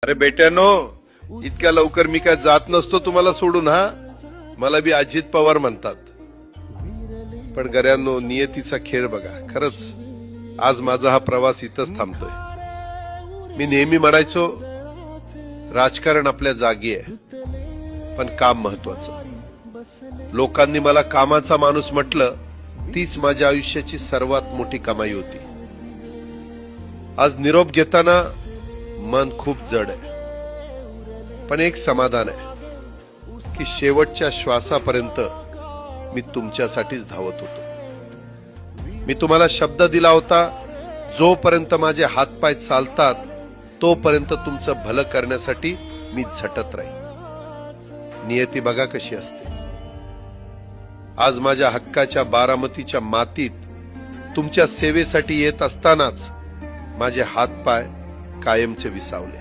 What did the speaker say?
अरे बेट्यानो, इतक्या लवकर मी काय जात नसतो तुम्हाला सोडून. हा, मला बी अजित पवार म्हणतात. पण गऱ्यांनो, नियतीचा खेळ बघा. खरंच आज माझा हा प्रवास इथंच थांबतोय. मी नेहमी म्हणायचो राजकारण आपल्या जागी आहे, पण काम महत्वाचं. लोकांनी मला कामाचा माणूस म्हटलं, तीच माझ्या आयुष्याची सर्वात मोठी कमाई होती. आज निरोप घेताना मन खूप जड आहे, पण एक समाधान आहे की शेवटच्या श्वासापर्यंत मी तुमच्यासाठीच धावत होतो. मी तुम्हाला शब्द दिला होता, जोपर्यंत माझे हातपाय चालतात तोपर्यंत तुमचं भलं करण्यासाठी मी झटत राहील. नियती बघा कशी असते. आज माझ्या हक्काच्या बारामतीच्या मातीत तुमच्या सेवेसाठी येत असतानाच माझे हातपाय कायमचे विसावले.